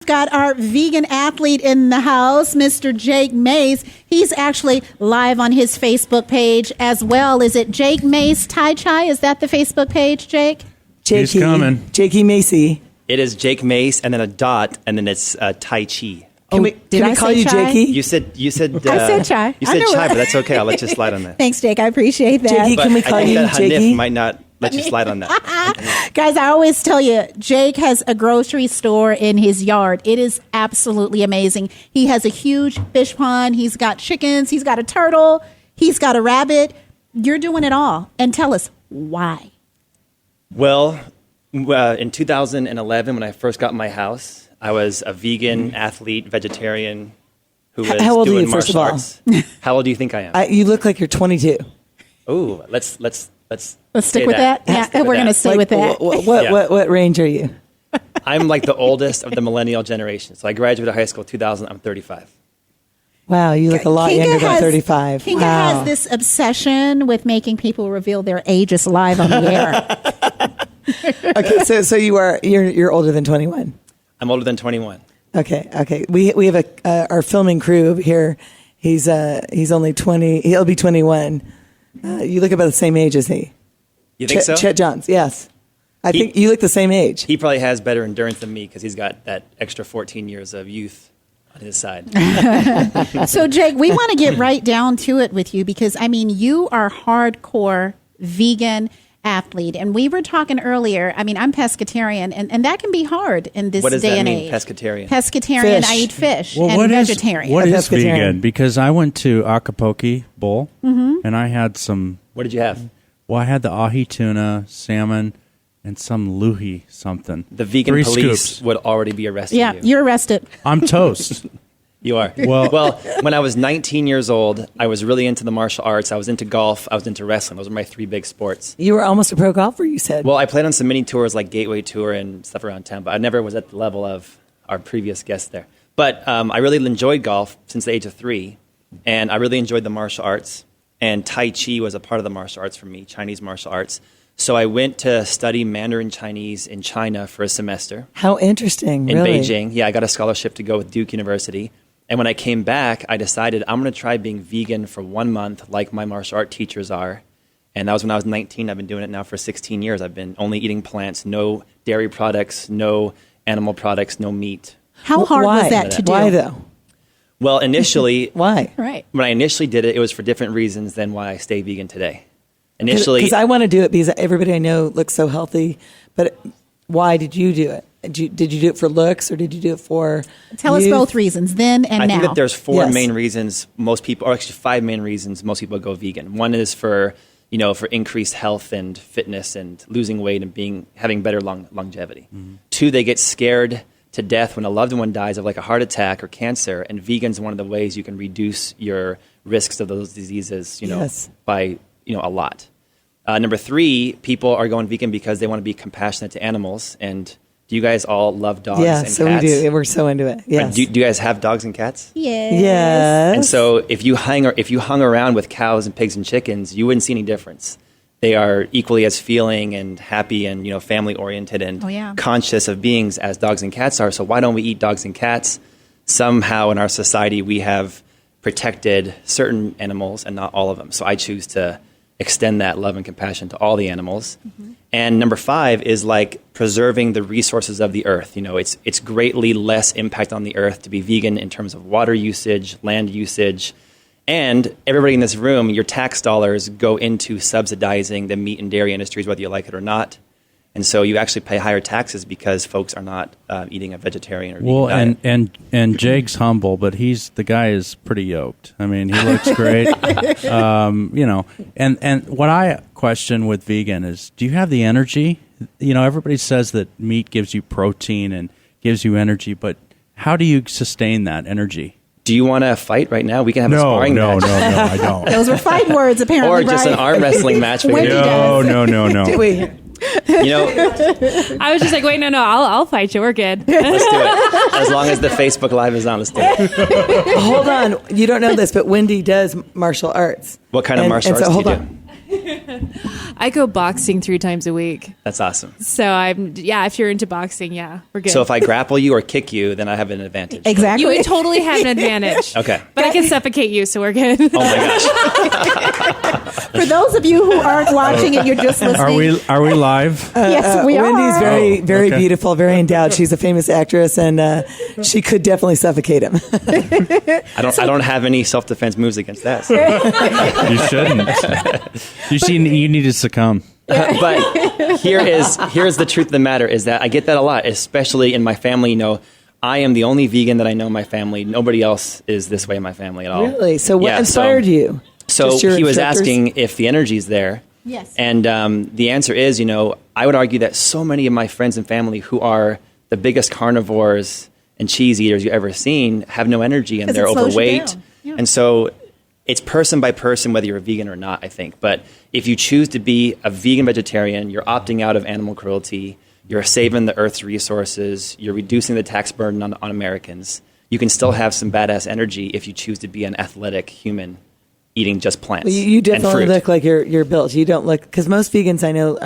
got our vegan athlete in the house, Mr. Jake Mace. He's actually live on his Facebook page as well. Is it Jake Mace Tai Chi? Is that the Facebook page, Jake? He's coming. Jakey Macy. It is Jake Mace, and then a dot, and then it's Tai Chi. Can we call you Chai? Jakey? You said. I said Chai. You I said know Chai, it. but that's okay. I'll let you slide on that. Thanks, Jake. I appreciate that. Jakey, But can we I call think you that Hanif Jakey? might not let you slide on that. Guys, I always tell you, Jake has a grocery store in his yard. It is absolutely amazing. He has a huge fish pond. He's got chickens. He's got a turtle. He's got a rabbit. You're doing it all. And tell us why. Well, in 2011, when I first got my house, I was a vegan, athlete, vegetarian who was How old are doing you, first of martial all? arts. How old do you think I am? You look like you're 22. Ooh, let's Stick with that. Yeah, we're going to stay with that. What range are you? I'm like the oldest of the millennial generation. So I graduated high school 2000. I'm 35. Wow, you look a lot younger than 35. Kinga Wow. has this obsession with making people reveal their ages live on the air. Okay, so you're older than 21. I'm older than 21. Okay. We have our filming crew over here. He's only 20. He'll be 21. You look about the same age as he. You think so? Chet Johns, yes. I think you look the same age. He probably has better endurance than me because he's got that extra 14 years of youth on his side. So, Jake, we want to get right down to it with you because, I mean, you are hardcore vegan athlete. And we were talking earlier, I mean, I'm pescatarian, and that can be hard in this What does day that and mean, age. pescatarian? Pescatarian, Fish. I eat fish Well, and vegetarian. What A is pescatarian. vegan? Because I went to Acapulco Bowl, and I had some. What did you have? Well, I had the ahi tuna, salmon, and some luhi something. The vegan 3 police scoops. would already be arresting Yeah, you. you're arrested. I'm toast. You are. Well- When I was 19 years old, I was really into the martial arts. I was into golf. I was into wrestling. Those were my 3 big sports. You were almost a pro golfer, you said. Well, I played on some mini tours like Gateway Tour and stuff around town, but I never was at the level of our previous guest there. But I really enjoyed golf since the age of 3, and I really enjoyed the martial arts. And Tai Chi was a part of the martial arts for me, Chinese martial arts. So I went to study Mandarin Chinese in China for a semester. How interesting, In really. Beijing. Yeah, I got a scholarship to go with Duke University. And when I came back, I decided I'm going to try being vegan for 1 month like my martial art teachers are. And that was when I was 19. I've been doing it now for 16 years. I've been only eating plants, no dairy products, no animal products, no meat. How hard Why? was that to do? Why, though? Well, initially, Why? Right. when I initially did it, it was for different reasons than why I stay vegan today. Initially, Because I want to do it because everybody I know looks so healthy. But why did you do it? Did you do it for looks or did you do it for Tell us youth? both reasons, then and I now. think that there's 4 Yes. main reasons most people, or actually 5 main reasons most people go vegan. One is for increased health and fitness and losing weight and having better longevity. 2, they get scared to death when a loved one dies of like a heart attack or cancer, and vegan's one of the ways you can reduce your risks of those diseases, Yes. by a lot. Number 3, people are going vegan because they want to be compassionate to animals. And do you guys all love dogs Yeah, and so cats? we do. We're so into it. Yes. Do you guys have dogs and cats? Yes. Yes. And so if you hung around with cows and pigs and chickens, you wouldn't see any difference. They are equally as feeling and happy and family oriented and Oh, yeah. conscious of beings as dogs and cats are. So why don't we eat dogs and cats? Somehow in our society we have protected certain animals and not all of them. So I choose to extend that love and compassion to all the animals. Mm-hmm. And number 5 is like preserving the resources of the earth. It's greatly less impact on the earth to be vegan in terms of water usage, land usage, and everybody in this room, your tax dollars go into subsidizing the meat and dairy industries, whether you like it or not. And so you actually pay higher taxes because folks are not eating a vegetarian or vegan diet. and Jake's humble, but the guy is pretty yoked. I mean, he looks great. And what I question with vegan is, do you have the energy? Everybody says that meat gives you protein and gives you energy, but how do you sustain that energy? Do you want to fight right now? We can have a sparring match. No, I don't. Those were fight words, apparently, Or just right? an arm wrestling match. We can Wendy do. does. No. Do we? I was just like, wait, no, I'll fight you. We're good. Let's do it. As long as the Facebook Live is on, let's do it. Hold on. You don't know this, but Wendy does martial arts. What kind of martial arts do hold you on. I go boxing 3 times a week. That's awesome. So if you're into boxing, we're good. So if I grapple you or kick you, then I have an advantage. Exactly. you would totally have an advantage. Okay. But I can suffocate you, so we're good. Oh my gosh. For those of you who aren't watching it, you're just listening. Are we live? Yes, we Wendy's are. very, very okay. beautiful, very endowed. She's a famous actress, and she could definitely suffocate him. I don't have any self-defense moves against that. So. You shouldn't. You need to succumb. But here's the truth of the matter is that I get that a lot, especially in my family. I am the only vegan that I know in my family. Nobody else is this way in my family at all. Really? So what Yeah, inspired you? So Just your he was instructors? asking if the energy is there. Yes. And the answer is, I would argue that so many of my friends and family who are the biggest carnivores and cheese eaters you've ever seen have no energy and 'Cause they're it slows you overweight. down. Yeah. And so it's person by person whether you're a vegan or not, I think. But if you choose to be a vegan vegetarian, you're opting out of animal cruelty, you're saving the earth's resources, you're reducing the tax burden on Americans, you can still have some badass energy if you choose to be an athletic human eating just plants. Well, you and definitely fruit. look like you're built. You don't look, because most vegans I know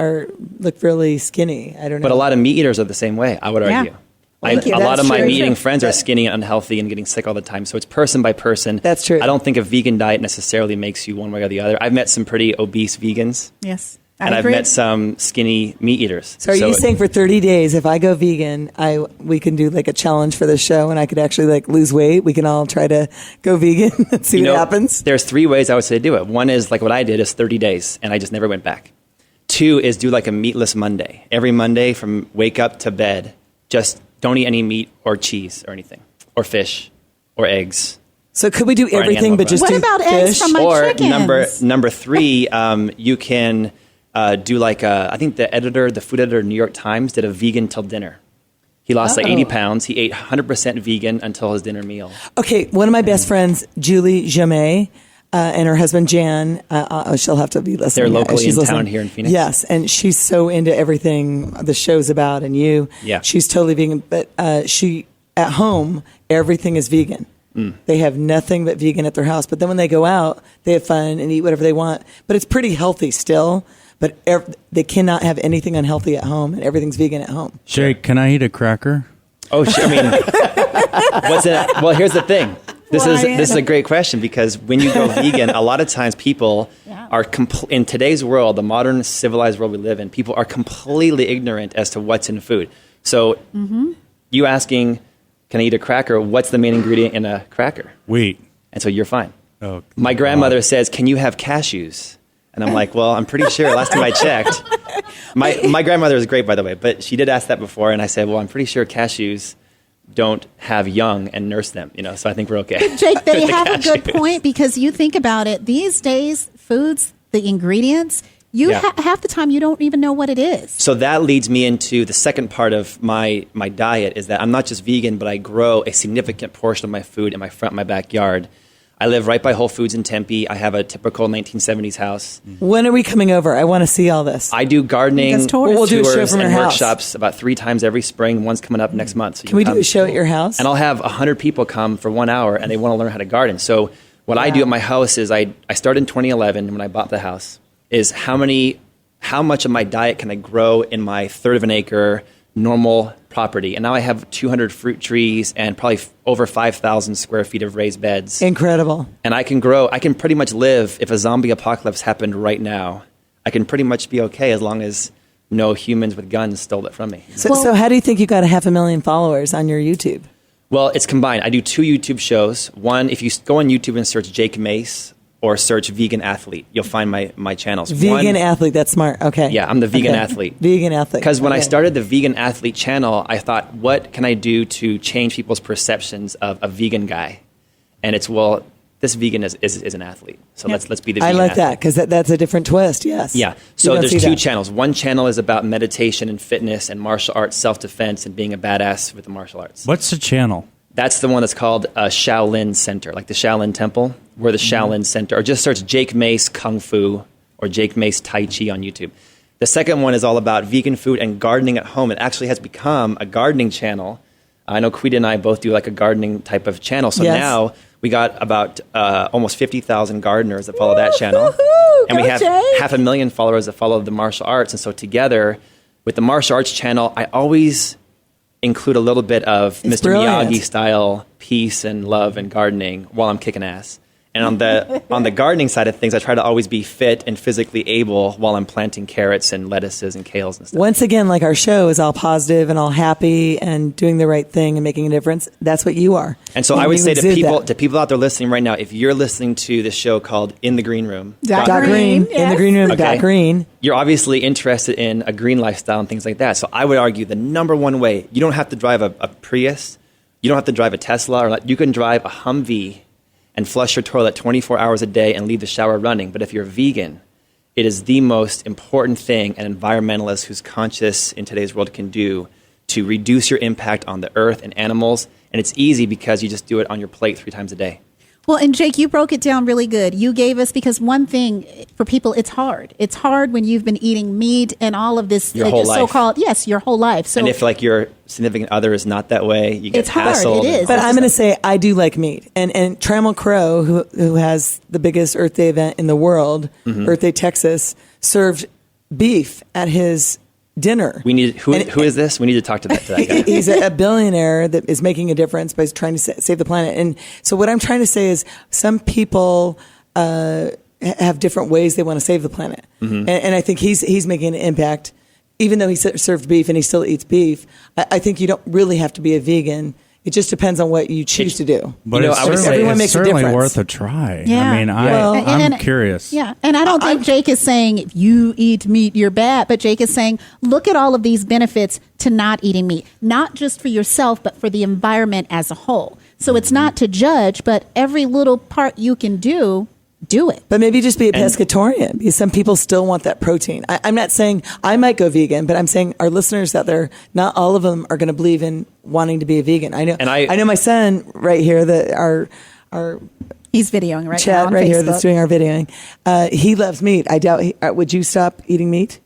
look really skinny. I don't know. But a lot of meat eaters are the same way, I would Yeah. argue. Thank you. A lot That's of my true. meat eating True. friends are skinny and unhealthy and getting sick all the time. So it's person by person. That's true. I don't think a vegan diet necessarily makes you one way or the other. I've met some pretty obese vegans, Yes. and I I've agree. met some skinny meat eaters. So are you saying for 30 days, if I go vegan, we can do like a challenge for the show, and I could actually like lose weight? We can all try to go vegan and see what happens. There's 3 ways I would say to do it. One is like what I did is 30 days, and I just never went back. 2 is do like a meatless Monday. Every Monday from wake up to bed, just don't eat any meat or cheese or anything, or fish or eggs. So could we do any everything animal but just What do about fish? eggs from my Or chickens? number 3, you can do like I think the food editor of New York Times did a vegan till dinner. He lost like 80 pounds. He ate 100% vegan until his dinner meal. Okay, one of my best friends, Julie Jamais, and her husband Jan, she'll have to be listening. They're locally She's in town listening. here in Phoenix? Yes, and she's so into everything the show's about, and you. Yeah. She's totally vegan, but she at home everything is vegan. They have nothing but vegan at their house. But then when they go out, they have fun and eat whatever they want. But it's pretty healthy still. But they cannot have anything unhealthy at home, and everything's vegan at home. Jake, can I eat a cracker? Oh, I mean, what's it? Well, here's the thing. This is a great question because when you go vegan, a lot of times people are in today's world, the modern civilized world we live in, people are completely ignorant as to what's in food. So you asking, can I eat a cracker? What's the main ingredient in a cracker? Wheat. And so you're fine. Oh, My grandmother says, can you have cashews? And I'm like, well, I'm pretty sure last time I checked. My grandmother is great, by the way, but she did ask that before. And I said, well, I'm pretty sure cashews don't have young and nurse them, so I think we're okay. Jake, they With the have a good cashews. point because you think about it. These days, foods, the ingredients, half the time you don't even know what it is. So that leads me into the second part of my diet is that I'm not just vegan, but I grow a significant portion of my food in my backyard. I live right by Whole Foods in Tempe. I have a typical 1970s house. When are we coming over? I want to see all this. I do gardening Because tourists- We'll do a show tours from and your house. workshops about 3 times every spring. One's coming up next month. So Can we do come. a show at your house? And I'll have 100 people come for 1 hour and they want to learn how to garden. So what I do at my house is I started in 2011 when I bought the house is how much of my diet can I grow in my third of an acre normal property. And now I have 200 fruit trees and probably over 5,000 square feet of raised beds. Incredible. And I can pretty much live, if a zombie apocalypse happened right now, I can pretty much be okay as long as no humans with guns stole it from me. So how do you think you got 500,000 followers on your YouTube? Well, it's combined. I do 2 YouTube shows. One, if you go on YouTube and search Jake Mace or search Vegan Athlete, you'll find my channels. Vegan athlete, that's smart. Okay. Yeah, I'm the vegan athlete. Vegan athlete. Because when I Okay. started the Vegan Athlete channel, I thought, what can I do to change people's perceptions of a vegan guy? And it's, well, this vegan is an athlete. So let's be the vegan I like athlete. that because that's a different twist. Yes. Yeah. You So don't there's see 2 that. channels. One channel is about meditation and fitness and martial arts, self-defense, and being a badass with the martial arts. What's the channel? That's the one that's called Shaolin Center, like the Shaolin Temple. We're the Shaolin Center. Or just search Jake Mace Kung Fu or Jake Mace Tai Chi on YouTube. The second one is all about vegan food and gardening at home. It actually has become a gardening channel. I know Quita and I both do like a gardening type of channel. So Yes. now we got about almost 50,000 gardeners that follow that channel. And we go have Jake. 500,000 followers that follow the martial arts. And so together with the martial arts channel, I always include a little bit of Mr. brilliant. Miyagi style peace and love and gardening while I'm kicking ass. And on the gardening side of things, I try to always be fit and physically able while I'm planting carrots and lettuces and kales and stuff. Once again, like our show is all positive and all happy and doing the right thing and making a difference. That's what you are. And so I would you say to exude that. people out there listening right now, if you're listening to this show called In the Green Room, Dot Dot green, Green, in the yes. green room. Okay. Dot green. you're obviously interested in a green lifestyle and things like that. So I would argue the number one way, you don't have to drive a Prius, you don't have to drive a Tesla, or you can drive a Humvee and flush your toilet 24 hours a day and leave the shower running. But if you're vegan, it is the most important thing an environmentalist who's conscious in today's world can do to reduce your impact on the earth and animals. And it's easy because you just do it on your plate 3 times a day. Well, and Jake, you broke it down really good. You gave us, because one thing for people, it's hard. It's hard when you've been eating meat and all of this Your whole life. so-called, yes, your whole life. So And if like your significant other is not that way, you get It's hard. hassled. It is. But I'm going to say I do like meat. And Trammell Crow, who has the biggest Earth Day event in the world, Earth Day Texas, served beef at his dinner. We need who is this? We need to talk to that guy. He's a billionaire that is making a difference by trying to save the planet. And so what I'm trying to say is some people have different ways they want to save the planet. And I think he's making an impact. Even though he served beef and he still eats beef, I think you don't really have to be a vegan. It just depends on what you choose to do. But You know, it's I would say certainly, everyone it's makes a certainly difference. worth a try. Yeah. I mean, Well, I'm curious. Yeah, and I don't think Jake is saying if you eat meat, you're bad. But Jake is saying, look at all of these benefits to not eating meat, not just for yourself, but for the environment as a whole. So it's not to judge, but every little part you can do it. But maybe just be a pescatarian, because some people still want that protein. I'm not saying I might go vegan, but I'm saying our listeners out there, not all of them are going to believe in wanting to be a vegan. I know. And I know my son right here, that our He's videoing right now chat on right here Facebook. that's doing our videoing. He loves meat. I doubt. Would you stop eating meat?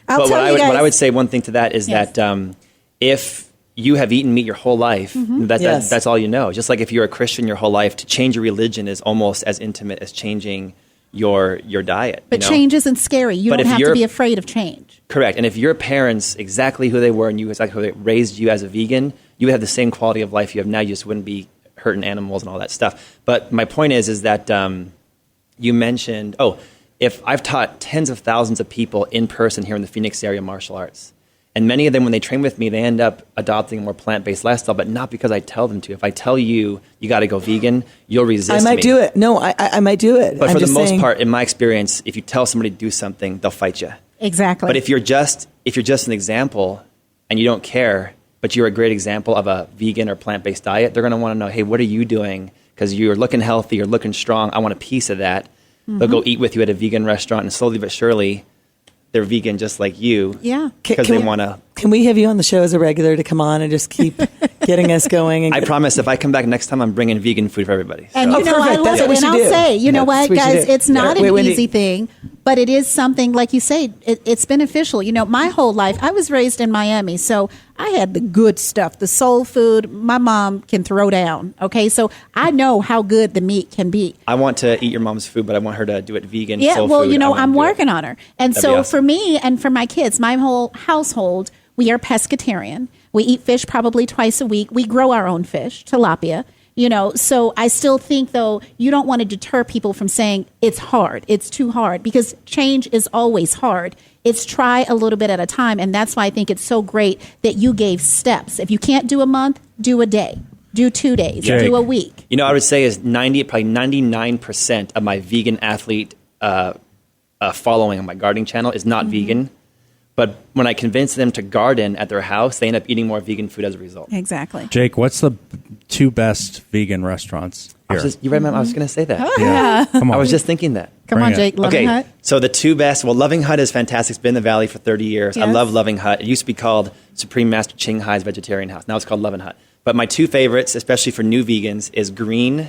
I'll But tell you guys. what I would say, one thing to that is Yes. that if you have eaten meat your whole life, Yes. that's all you know. Just like if you're a Christian your whole life, to change your religion is almost as intimate as changing your diet. But you know? change isn't scary. You But don't if have to you're- be afraid of change. Correct. And if your parents exactly who they were and you exactly who they raised you as a vegan, you would have the same quality of life you have now. You just wouldn't be hurting animals and all that stuff. But my point is that you mentioned, if I've taught tens of thousands of people in person here in the Phoenix area martial arts, and many of them, when they train with me, they end up adopting a more plant-based lifestyle, but not because I tell them to. If I tell you got to go vegan, you'll resist I might me. do it. No, I might do it. But I'm for the just most saying- part, in my experience, if you tell somebody to do something, they'll fight you. Exactly. But if you're just an example and you don't care, but you're a great example of a vegan or plant-based diet, they're going to want to know, hey, what are you doing? Because you're looking healthy, you're looking strong. I want a piece of that. They'll go eat with you at a vegan restaurant, and slowly but surely, they're vegan just like you. Yeah. Because Can they we- want to. Can we have you on the show as a regular to come on and just keep getting us going? And I promise if I come back next time, I'm bringing vegan food for everybody. And So- you know, I perfect. love That's it. what we And should I'll do. say, you know That's what, what we should guys, do. it's not Wait, an Wendy. easy thing, but it is something, like you say, it's beneficial. You know, my whole life, I was raised in Miami, so I had the good stuff, the soul food my mom can throw down. Okay, so I know how good the meat can be. I want to eat your mom's food, but I want her to do it vegan. Yeah, soul well, food. you I know, want I'm to do it. working on her. And That'd so be awesome. for me and for my kids, my whole household, we are pescatarian. We eat fish probably twice a week. We grow our own fish, tilapia. You know, so I still think, though, you don't want to deter people from saying it's hard, it's too hard, because change is always hard. It's try a little bit at a time. And that's why I think it's so great that you gave steps. If you can't do a month, do a day, do 2 days, Jake. do a week. You know, I would say is probably 99% of my vegan athlete following on my gardening channel is not vegan. But when I convince them to garden at their house, they end up eating more vegan food as a result. Exactly. Jake, what's the 2 best vegan restaurants here? You read my. I was going to say that. yeah. Come on. I was just thinking that. Come Bring on, it. Jake. Loving Okay, Hut. so the 2 best. Well, Loving Hut is fantastic. It's been in the Valley for 30 years. I Yes. love Loving Hut. It used to be called Supreme Master Ching Hai's Vegetarian House. Now it's called Loving Hut. But my 2 favorites, especially for new vegans, is Green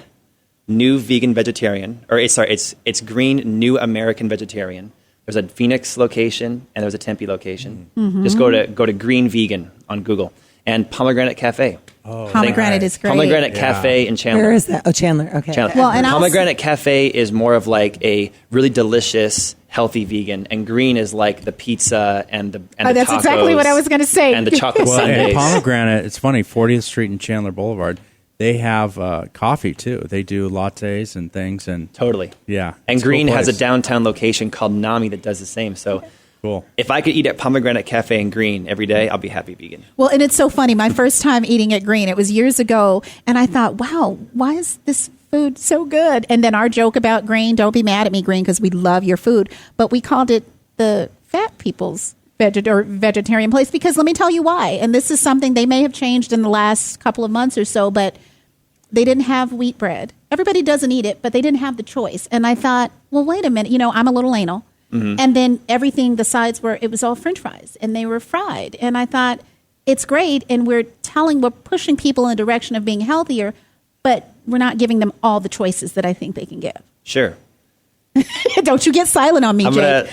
New Vegan Vegetarian, it's Green New American Vegetarian. There's a Phoenix location and there's a Tempe location. Just go to Green Vegan on Google. And Pomegranate Cafe. Pomegranate is great. Pomegranate Yeah. Cafe in Chandler. Where is that? Oh, Chandler. Okay. Chandler. Well, and I'll Pomegranate Cafe is more of like a really delicious, healthy vegan, and Green is like the pizza and the that's tacos exactly what I was gonna say. and the chocolate Well, and sundaes. Pomegranate, it's funny, 40th Street and Chandler Boulevard, they have coffee too. They do lattes and things. And Totally. yeah. And it's a cool Green has a place. downtown location called Nami that does the same. So Cool. if I could eat at Pomegranate Cafe and Green every day, I'll be happy vegan. Well, and it's so funny. My first time eating at Green, it was years ago, and I thought, wow, why is this food so good? And then our joke about Green, don't be mad at me, Green, because we love your food, but we called it the fat people's vegetarian place because let me tell you why. And this is something they may have changed in the last couple of months or so, but they didn't have wheat bread. Everybody doesn't eat it, but they didn't have the choice. And I thought, well, wait a minute. I'm a little anal. And then everything, the sides it was all French fries and they were fried. And I thought, it's great. And we're pushing people in the direction of being healthier, but we're not giving them all the choices that I think they can give. Sure. Don't you get silent on me, I'm Jake.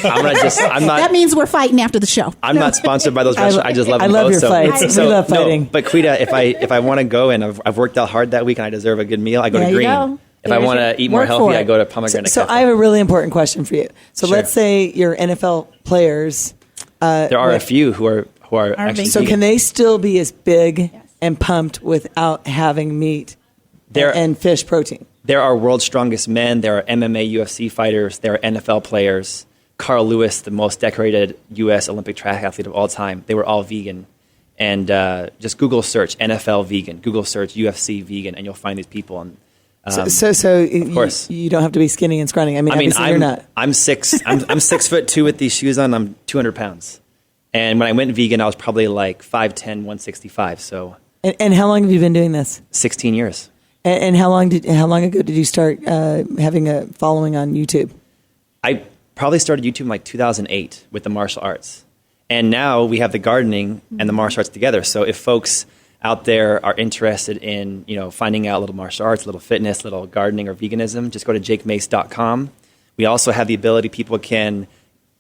I'm not. That means we're fighting after the show. I'm not sponsored by those restaurants. I just love I them love both. your fights. We love fighting. But Quita, if I want to go and I've worked out hard that week and I deserve a good meal, I go There to you Green. go. If I There's want your- to eat more work for healthy, I it. go to Pomegranate So Cafe. I have a really important question for you. So Sure. let's say your NFL players. there are a few who are actually vegan. So vegan. can they still be as big and pumped without having meat There- and fish protein? There are world's strongest men. There are MMA, UFC fighters. There are NFL players. Carl Lewis, the most decorated U.S. Olympic track athlete of all time. They were all vegan. And just Google search NFL vegan. Google search UFC vegan, and you'll find these people. And So course. you don't have to be skinny and scrawny. I mean, obviously you're not. I'm 6'2" with these shoes on. I'm 200 pounds. And when I went vegan, I was probably like 5'10", 165. So And how long have you been doing this? 16 years. And how long ago did you start having a following on YouTube? I probably started YouTube in like 2008 with the martial arts. And now we have the gardening and the martial arts together. So if folks out there are interested in, finding out a little martial arts, a little fitness, a little gardening or veganism, just go to jakemace.com. We also have the ability, people can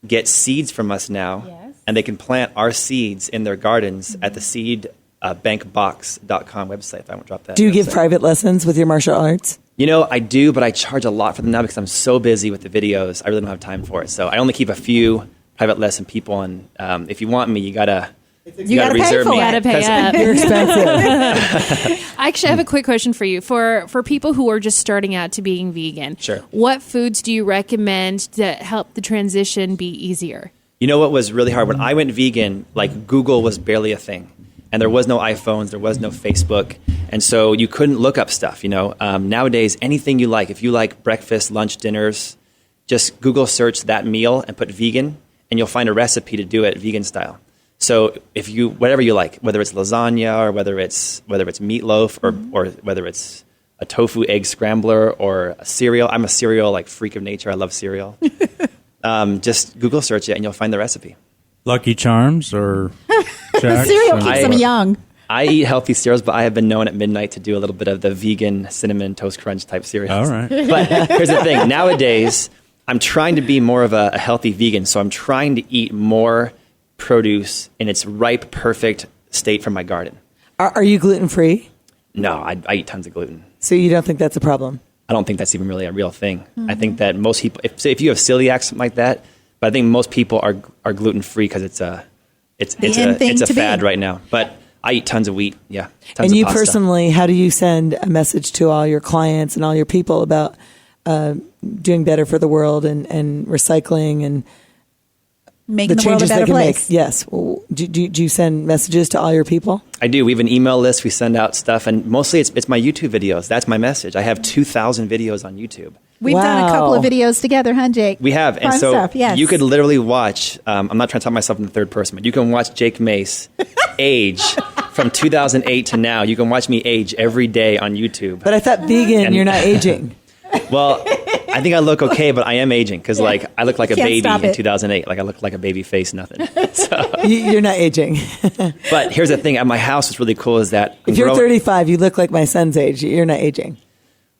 get seeds from us now, and they can plant our seeds in their gardens at the seedbankbox.com website. If I won't drop that. Do you give website. private lessons with your martial arts? I do, but I charge a lot for them now because I'm so busy with the videos. I really don't have time for it. So I only keep a few private lesson people, and if you want me, you gotta gotta pay reserve for me. it. Gotta pay up. You're expensive. I actually have a quick question for you. For people who are just starting out to being vegan, Sure. what foods do you recommend to help the transition be easier? You know what was really hard? When I went vegan, like Google was barely a thing. And there was no iPhones, there was no Facebook. And so you couldn't look up stuff, Nowadays, anything you like, if you like breakfast, lunch, dinners, just Google search that meal and put vegan, and you'll find a recipe to do it vegan style. So whatever you like, whether it's lasagna or whether it's meatloaf or whether it's a tofu egg scrambler or a cereal. I'm a cereal freak of nature. I love cereal. Just Google search it and you'll find the recipe. Lucky Charms or Jack's? Cereal and- keeps them young. I eat healthy cereals, but I have been known at midnight to do a little bit of the vegan cinnamon toast crunch type cereals. All right. But here's the thing. Nowadays, I'm trying to be more of a healthy vegan. So I'm trying to eat more produce in its ripe, perfect state from my garden. Are you gluten free? No, I eat tons of gluten. So you don't think that's a problem? I don't think that's even really a real thing. I think that most people, if you have celiac, something like that, but I think most people are gluten free because it's a thing to be. fad right now. But I eat tons of wheat. Yeah, tons And of you pasta. personally, how do you send a message to all your clients and all your people about doing better for the world and recycling and Making the the world a changes they better can place. make? Yes. Well, do you send messages to all your people? I do. We have an email list. We send out stuff, and mostly it's my YouTube videos. That's my message. I have 2,000 videos on YouTube. We've done a couple of Wow. videos together, huh, Jake? We have, and Fun so stuff, yes. you could literally watch. I'm not trying to talk myself in the third person, but you can watch Jake Mace age from 2008 to now. You can watch me age every day on YouTube. But I thought vegan, And- you're not aging. Well, I think I look okay, but I am aging because I look like a Can't baby stop in it. 2008. I look like a baby face, nothing. You're not aging. But here's the thing: at my house, what's really cool is that If you're growing- 35, you look like my son's age. You're not aging.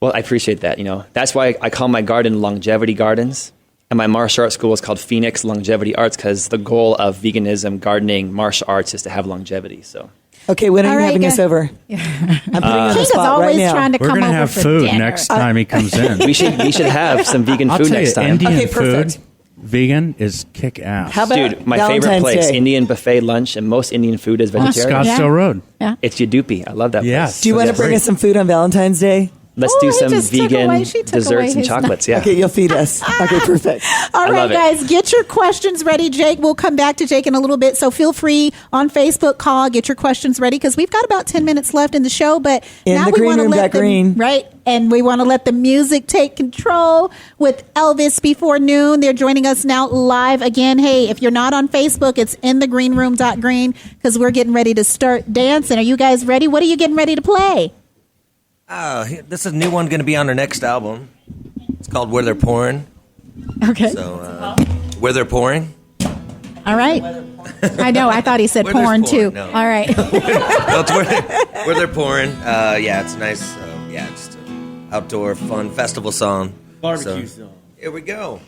Well, I appreciate that. That's why I call my garden Longevity Gardens, and my martial arts school is called Phoenix Longevity Arts because the goal of veganism, gardening, martial arts is to have longevity. So Okay, when are All you right, having us guys. over? I'm putting you on the King is spot right always now. trying to We're come going to over have for food dinner. next time he comes in. We should have some vegan I'll food tell next you, time. Indian Okay, perfect. food, vegan is kick ass. How about Dude, my favorite Valentine's place, Day? Indian buffet lunch, and most Indian food is vegetarian. Yeah. Scottsdale Road. Yeah. It's Yadupi. I love that Yes. place. Do you want to Yes. bring us some food on Valentine's Day? Let's Oh, do he some just took vegan away- she took away desserts and his- chocolates. Yeah. Okay, you'll feed us. Okay, perfect. All I right, love it. guys, get your questions ready. Jake, we'll come back to Jake in a little bit. So feel free on Facebook, call, get your questions ready because we've got about 10 minutes left in the show. But In now the we green want to room let got the green. right, and we want to let the music take control with Elvis Before Noon. They're joining us now live again. Hey, if you're not on Facebook, it's in the green because we're getting ready to start dancing. Are you guys ready? What are you getting ready to play? This is a new one going to be on their next album. It's called Where They're Pouring. Okay. So, Where They're Pouring. All right. I know. I thought he said Where there's porn too. porn, no. All right. No, it's where they're pouring. Yeah, it's nice. Just an outdoor fun festival song. Barbecue song. Here we go.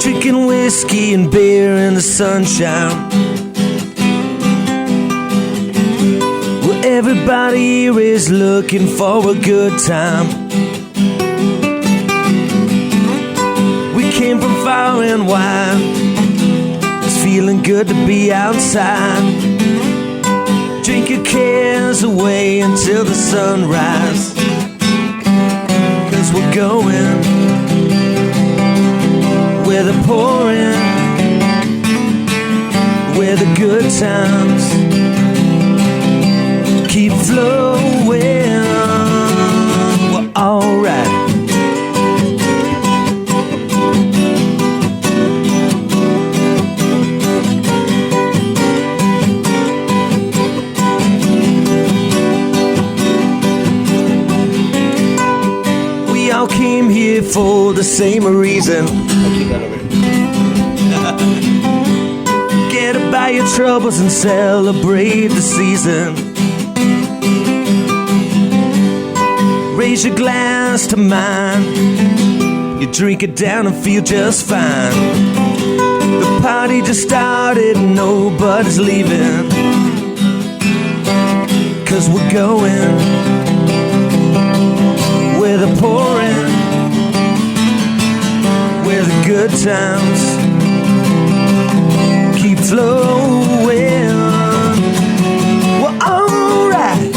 Drinking whiskey and beer in the sunshine. Well, everybody here is looking for a good time. We came from far and wide. It's feeling good to be outside. Drink your cares away until the sunrise. 'Cause we're going where they're pouring, where the good times keep flowing. Well, alright. We all came here for the same reason. Get about your troubles and celebrate the season. Raise your glass to mine. You drink it down and feel just fine. The party just started and nobody's leaving. 'Cause we're going where they're pouring, where the good times keep flowing. Well, alright.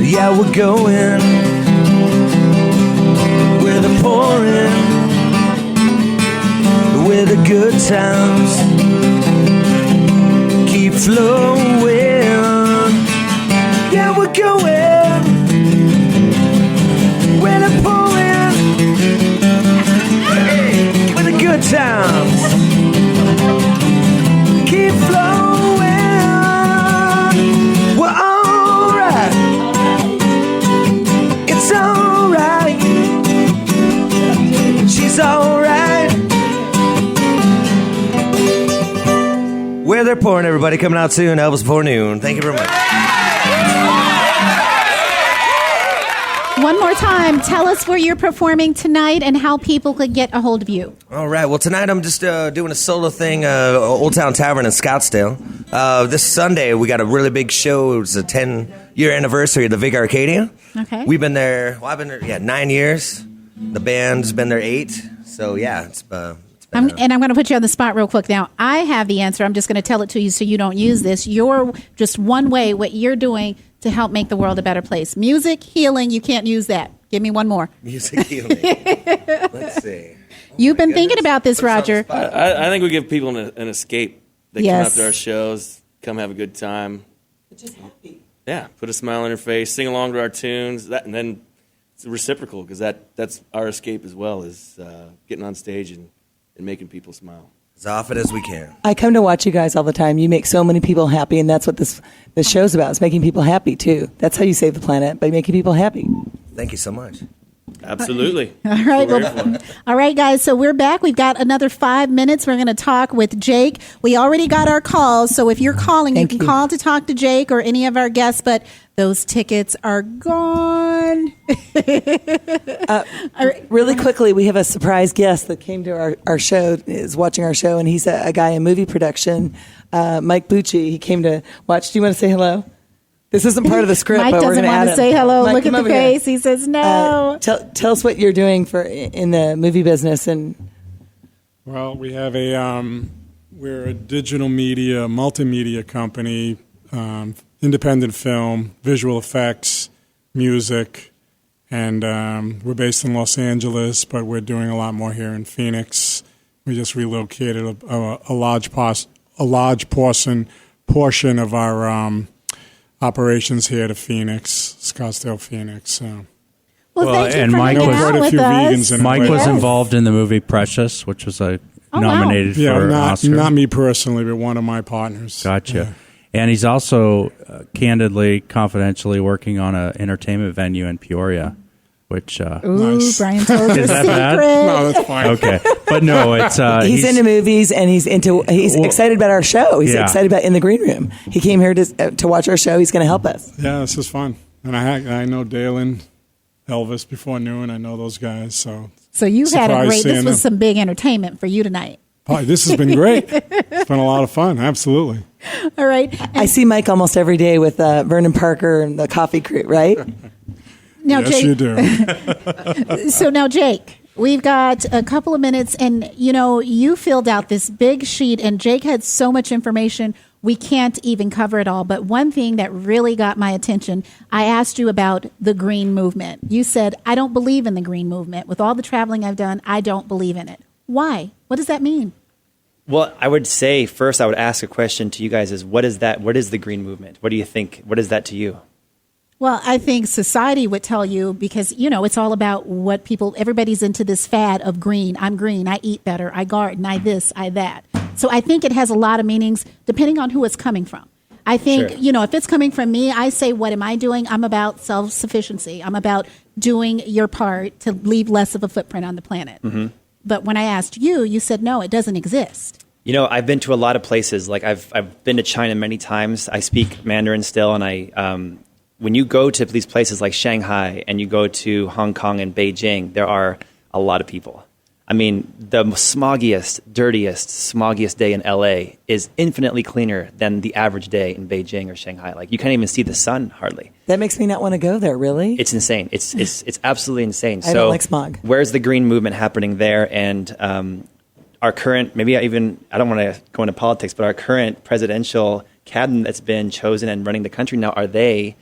Yeah, we're going where they're pouring, where the good times keep flowing. Yeah, we're going where they're pouring, hey, where the good times keep flowing. We're alright. It's alright. She's alright. Where they're pouring, everybody. Coming out soon. Elvis Before Noon. Thank you very much. One more time, tell us where you're performing tonight and how people could get a hold of you. All right. Well, tonight I'm just doing a solo thing, Old Town Tavern in Scottsdale. This Sunday, we got a really big show. It's a 10-year anniversary of the Vig Arcadia. Okay. We've been there, I've been there, 9 years. The band's been there 8. So, yeah, it's I'm going to put you on the spot real quick now. I have the answer. I'm just going to tell it to you so you don't use this. You're just one way what you're doing to help make the world a better place. Music, healing, you can't use that. Give me one more. Music healing. Let's see. You've been thinking about this, Roger. I think we give people an escape. They come Yes. out to our shows, come have a good time. Just happy. Yeah, put a smile on their face, sing along to our tunes, and then it's reciprocal because that's our escape as well, is getting on stage and making people smile. As often as we can. I come to watch you guys all the time. You make so many people happy, and that's what this show's about. It's making people happy too. That's how you save the planet, by making people happy. Thank you so much. Absolutely. All right. We're here for it. All right, guys. So we're back. We've got another 5 minutes. We're going to talk with Jake. We already got our calls. So if you're calling, Thank you can you. call to talk to Jake or any of our guests, but those tickets are gone. Really quickly, we have a surprise guest that came to our show, is watching our show, and he's a guy in movie production, Mike Bucci. He came to watch. Do you want to say hello? This isn't part of the script, Mike but we're doesn't going to add want to him. say hello. Mike, Look at come the over here. face. He says no. Tell us what you're doing in the movie business. And Well, we have we're a digital media, multimedia company, independent film, visual effects, music, and we're based in Los Angeles, but we're doing a lot more here in Phoenix. We just relocated a large portion of our operations here to Phoenix, Scottsdale, Phoenix. So. Well, thank you and for Mike hanging was- out Quite a with few us. vegans in it. Mike was Yes. involved in the movie Precious, which was wow. nominated Yeah, for an Oscar. not me personally, but one of my partners. Gotcha. Yeah. And he's also candidly, confidentially working on an entertainment venue in Peoria, which Ooh, Nice. Brian told you a Is that bad? secret. No, that's fine. okay, but no, it's he's into movies, and he's excited about our show. He's Yeah. excited about In the Green Room. He came here to watch our show. He's going to help us. Yeah, this is fun. And I know Dalen, Elvis before noon. I know those guys. So So you've had a Surprise great, this seeing was them. some big entertainment for you tonight. this has been great. It's been a lot of fun. Absolutely. All right. I see Mike almost every day with Vernon Parker and the Coffee Crew, right? Now, Yes, Jake, you do. So now, Jake, we've got a couple of minutes, and you filled out this big sheet, and Jake had so much information we can't even cover it all. But one thing that really got my attention, I asked you about the green movement. You said, "I don't believe in the green movement. With all the traveling I've done, I don't believe in it." Why? What does that mean? Well, I would say first I would ask a question to you guys is what is that? What is the green movement? What do you think? What is that to you? Well, I think society would tell you because, it's all about what everybody's into this fad of green. I'm green. I eat better. I garden. I this, I that. So I think it has a lot of meanings depending on who it's coming from. I think, Sure. If it's coming from me, I say, what am I doing? I'm about self-sufficiency. I'm about doing your part to leave less of a footprint on the planet. Mm-hmm. But when I asked you, you said, no, it doesn't exist. I've been to a lot of places. Like I've been to China many times. I speak Mandarin still, and when you go to these places like Shanghai and you go to Hong Kong and Beijing, there are a lot of people. I mean, the smoggiest, dirtiest, smoggiest day in LA is infinitely cleaner than the average day in Beijing or Shanghai. Like you can't even see the sun hardly. That makes me not want to go there, really. It's insane. It's absolutely insane. I don't like smog. Where's the green movement happening there? And our current, I don't want to go into politics, but our current presidential cabinet that's been chosen and running the country now, are they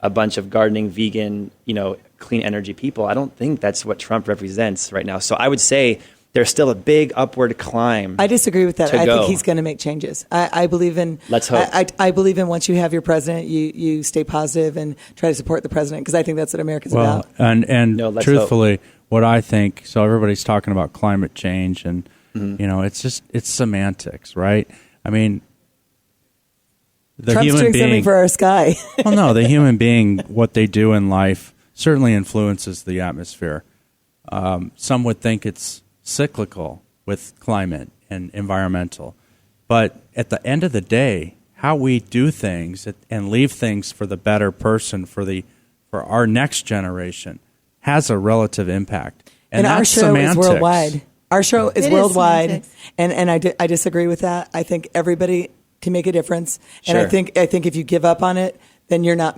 a bunch of gardening, vegan, clean energy people? I don't think that's what Trump represents right now. So I would say there's still a big upward climb. I disagree with that. to I go. think he's going to make changes. I believe in. Let's hope. I believe in once you have your president, you stay positive and try to support the president because I think that's what America's about. And No, let's truthfully, what I think, so everybody's talking about climate change, and it's semantics, right? I mean, the Trump's human doing being. something for our sky. Well, no, the human being, what they do in life certainly influences the atmosphere. Some would think it's cyclical with climate and environmental. But at the end of the day, how we do things and leave things for the better person, for our next generation, has a relative impact. And our that's show semantics. is worldwide. Our show is It is worldwide, semantics. and I disagree with that. I think everybody can make a difference, and I Sure. think if you give up on it, then you're not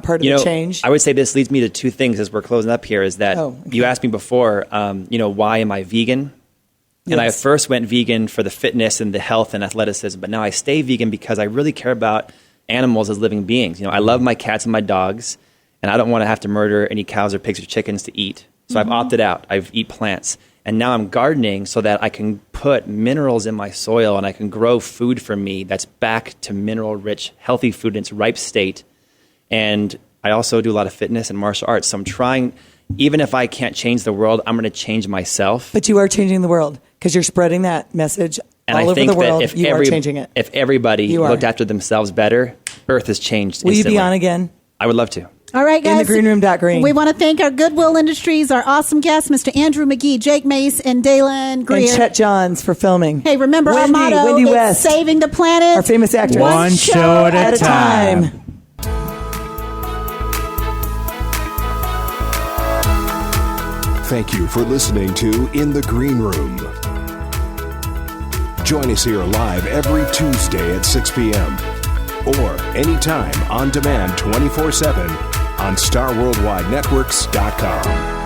part of the change. I would say this leads me to two things as we're closing up here. Is that Oh, okay. you asked me before? Why am I vegan? And I Yes. first went vegan for the fitness and the health and athleticism, but now I stay vegan because I really care about animals as living beings. I love my cats and my dogs, and I don't want to have to murder any cows or pigs or chickens to eat. So I've opted out. I eat plants. And now I'm gardening so that I can put minerals in my soil and I can grow food for me that's back to mineral-rich, healthy food in its ripe state. And I also do a lot of fitness and martial arts. So I'm trying, even if I can't change the world, I'm going to change myself. But you are changing the world because you're spreading that message And all I over think the world. that You are changing it. if everybody You are. looked after themselves better, Earth has changed Will you be instantly. on again? I would love to. All right, guys. In the green room, Green. We want to thank our Goodwill Industries, our awesome guests, Mr. Andrew McGee, Jake Mace, and Daylan Greer. And Chet Johns for filming. Hey, remember our motto Wendy is West, saving the planet. our famous actress. One show at a time. Thank you for listening to In the Green Room. Join us here live every Tuesday at 6 p.m. or anytime on demand 24/7 on StarWorldWideNetworks.com.